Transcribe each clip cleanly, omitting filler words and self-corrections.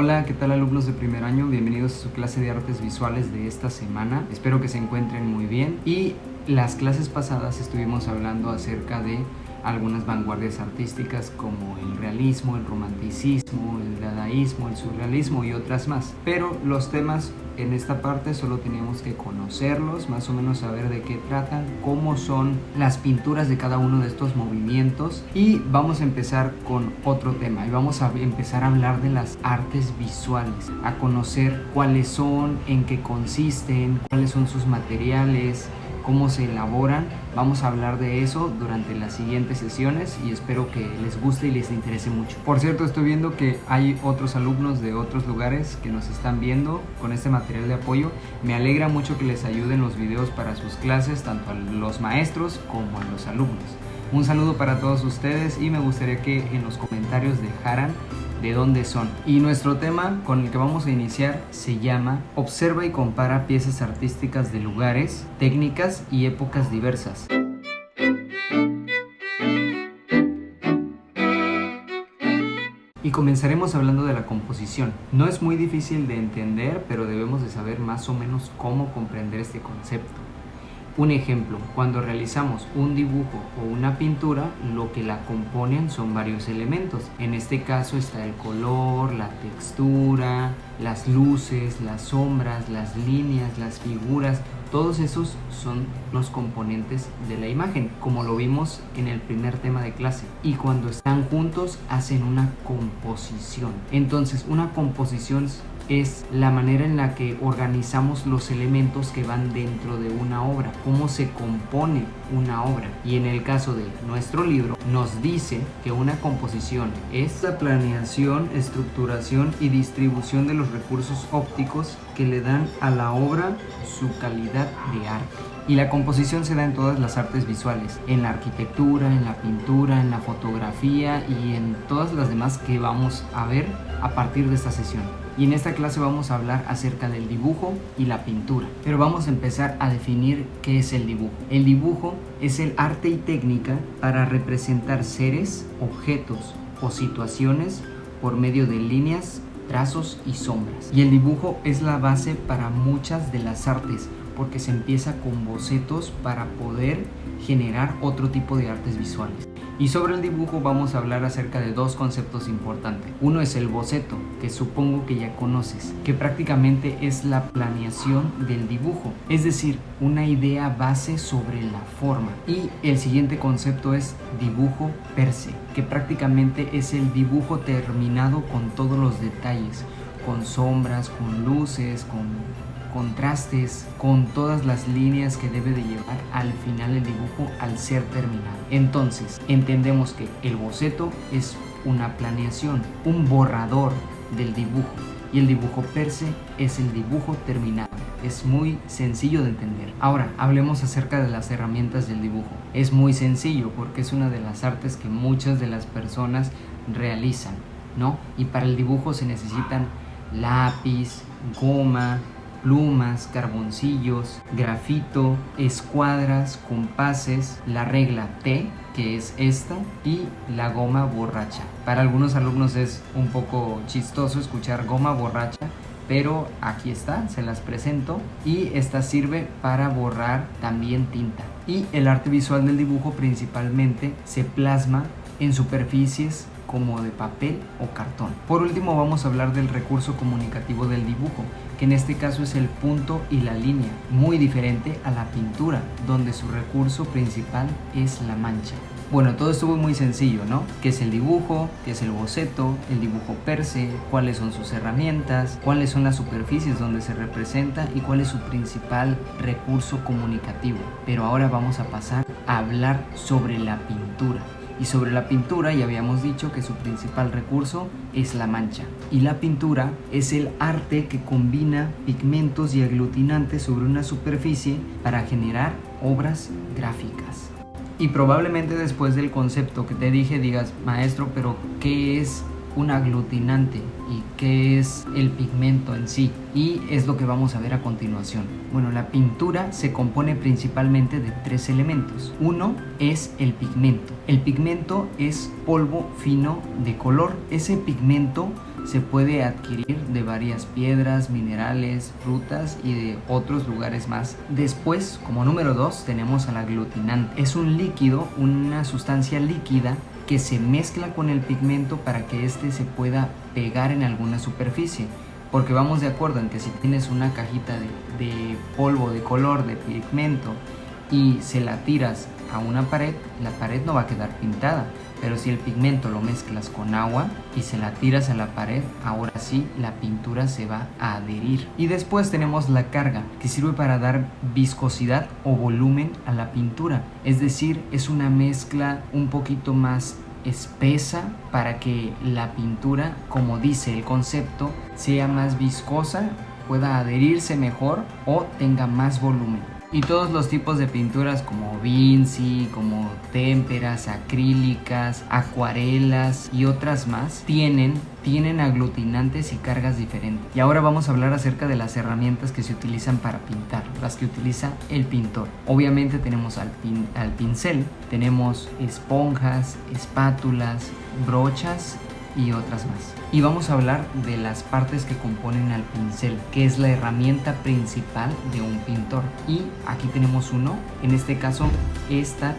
Hola, ¿qué tal alumnos de primer año? Bienvenidos a su clase de artes visuales de esta semana. Espero que se encuentren muy bien. Y las clases pasadas estuvimos hablando acerca de algunas vanguardias artísticas como el realismo, el romanticismo, el dadaísmo, el surrealismo y otras más. Pero los temas en esta parte solo teníamos que conocerlos, más o menos saber de qué tratan, cómo son las pinturas de cada uno de estos movimientos. Y vamos a empezar con otro tema y vamos a empezar a hablar de las artes visuales, a conocer cuáles son, en qué consisten, cuáles son sus materiales, cómo se elaboran. Vamos a hablar de eso durante las siguientes sesiones y espero que les guste y les interese mucho. Por cierto, estoy viendo que hay otros alumnos de otros lugares que nos están viendo con este material de apoyo. Me alegra mucho que les ayuden los videos para sus clases, tanto a los maestros como a los alumnos. Un saludo para todos ustedes y me gustaría que en los comentarios dejaran de dónde son. Y nuestro tema con el que vamos a iniciar se llama Observa y compara piezas artísticas de lugares, técnicas y épocas diversas. Y comenzaremos hablando de la composición. No es muy difícil de entender, pero debemos de saber más o menos cómo comprender este concepto. Un ejemplo, cuando realizamos un dibujo o una pintura, lo que la componen son varios elementos. En este caso está el color, la textura, las luces, las sombras, las líneas, las figuras. Todos esos son los componentes de la imagen, como lo vimos en el primer tema de clase. Y cuando están juntos hacen una composición. Entonces, una composición es la manera en la que organizamos los elementos que van dentro de una obra, cómo se compone una obra. Y en el caso de nuestro libro nos dice que una composición es la planeación, estructuración y distribución de los recursos ópticos que le dan a la obra su calidad de arte. Y la composición se da en todas las artes visuales, en la arquitectura, en la pintura, en la fotografía y en todas las demás que vamos a ver a partir de esta sesión. Y en esta clase vamos a hablar acerca del dibujo y la pintura. Pero vamos a empezar a definir qué es el dibujo. El dibujo es el arte y técnica para representar seres, objetos o situaciones por medio de líneas, trazos y sombras. Y el dibujo es la base para muchas de las artes, porque se empieza con bocetos para poder generar otro tipo de artes visuales. Y sobre el dibujo vamos a hablar acerca de dos conceptos importantes. Uno es el boceto, que supongo que ya conoces, que prácticamente es la planeación del dibujo, es decir, una idea base sobre la forma. Y el siguiente concepto es dibujo per se, que prácticamente es el dibujo terminado con todos los detalles, con sombras, con luces, con contrastes, con todas las líneas que debe de llevar al final el dibujo al ser terminado. Entonces, entendemos que el boceto es una planeación, un borrador del dibujo, y el dibujo per se es el dibujo terminado. Es muy sencillo de entender. Ahora, hablemos acerca de las herramientas del dibujo. Es muy sencillo porque es una de las artes que muchas de las personas realizan, ¿no? Y para el dibujo se necesitan lápiz, goma, plumas, carboncillos, grafito, escuadras, compases, la regla T, que es esta, y la goma borracha. Para algunos alumnos es un poco chistoso escuchar goma borracha, pero aquí está, se las presento, y esta sirve para borrar también tinta. Y el arte visual del dibujo principalmente se plasma en superficies como de papel o cartón. Por último vamos a hablar del recurso comunicativo del dibujo, que en este caso es el punto y la línea, muy diferente a la pintura, donde su recurso principal es la mancha. Bueno, todo estuvo muy sencillo, ¿no? ¿Qué es el dibujo? ¿Qué es el boceto? ¿El dibujo per se? ¿Cuáles son sus herramientas? ¿Cuáles son las superficies donde se representa? ¿Y cuál es su principal recurso comunicativo? Pero ahora vamos a pasar a hablar sobre la pintura. Y sobre la pintura ya habíamos dicho que su principal recurso es la mancha. Y la pintura es el arte que combina pigmentos y aglutinantes sobre una superficie para generar obras gráficas. Y probablemente después del concepto que te dije digas, maestro, pero ¿qué es un aglutinante y qué es el pigmento en sí? Y es lo que vamos a ver a continuación. Bueno, la pintura se compone principalmente de tres elementos. Uno es el pigmento. El pigmento es polvo fino de color. Ese pigmento se puede adquirir de varias piedras, minerales, frutas y de otros lugares más. Después, como número 2, tenemos al aglutinante. Es un líquido, una sustancia líquida que se mezcla con el pigmento para que éste se pueda pegar en alguna superficie. Porque vamos de acuerdo en que si tienes una cajita de polvo de color, de pigmento, y se la tiras a una pared, la pared no va a quedar pintada. Pero si el pigmento lo mezclas con agua y se la tiras a la pared, ahora sí la pintura se va a adherir. Y después tenemos la carga, que sirve para dar viscosidad o volumen a la pintura. Es decir, es una mezcla un poquito más espesa para que la pintura, como dice el concepto, sea más viscosa, pueda adherirse mejor o tenga más volumen. Y todos los tipos de pinturas como Vinci, como témperas, acrílicas, acuarelas y otras más tienen aglutinantes y cargas diferentes. Y ahora vamos a hablar acerca de las herramientas que se utilizan para pintar, las que utiliza el pintor. Obviamente tenemos al pincel, tenemos esponjas, espátulas, brochas y otras más. Y vamos a hablar de las partes que componen al pincel, que es la herramienta principal de un pintor. Y aquí tenemos uno, en este caso esta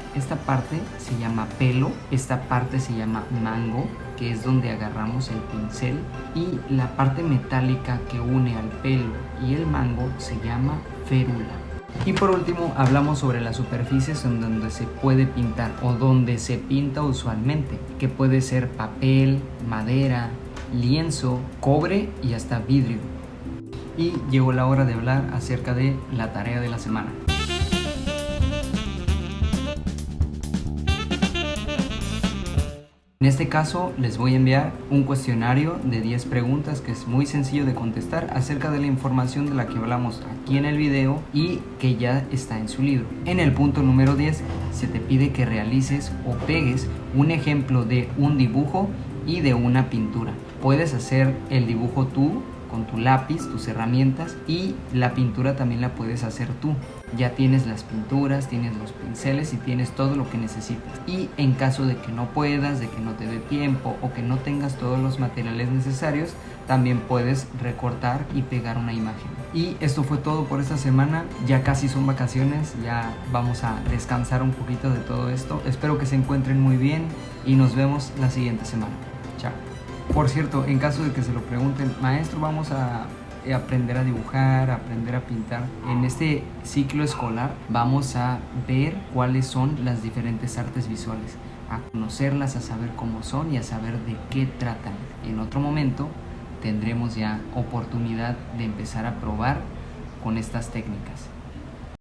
parte se llama pelo, esta parte se llama mango, que es donde agarramos el pincel, y la parte metálica que une al pelo y el mango se llama férula. Y por último hablamos sobre las superficies en donde se puede pintar o donde se pinta usualmente, que puede ser papel, madera, lienzo, cobre y hasta vidrio. Y llegó la hora de hablar acerca de la tarea de la semana. En este caso les voy a enviar un cuestionario de 10 preguntas que es muy sencillo de contestar acerca de la información de la que hablamos aquí en el video y que ya está en su libro. En el punto número 10 se te pide que realices o pegues un ejemplo de un dibujo y de una pintura. Puedes hacer el dibujo tú con tu lápiz, tus herramientas, y la pintura también la puedes hacer tú. Ya tienes las pinturas, tienes los pinceles y tienes todo lo que necesitas. Y en caso de que no puedas, de que no te dé tiempo o que no tengas todos los materiales necesarios, también puedes recortar y pegar una imagen. Y esto fue todo por esta semana. Ya casi son vacaciones, ya vamos a descansar un poquito de todo esto. Espero que se encuentren muy bien y nos vemos la siguiente semana. Chao. Por cierto, en caso de que se lo pregunten, maestro, vamos a aprender a dibujar, a aprender a pintar. En este ciclo escolar vamos a ver cuáles son las diferentes artes visuales, a conocerlas, a saber cómo son y a saber de qué tratan. En otro momento tendremos ya oportunidad de empezar a probar con estas técnicas.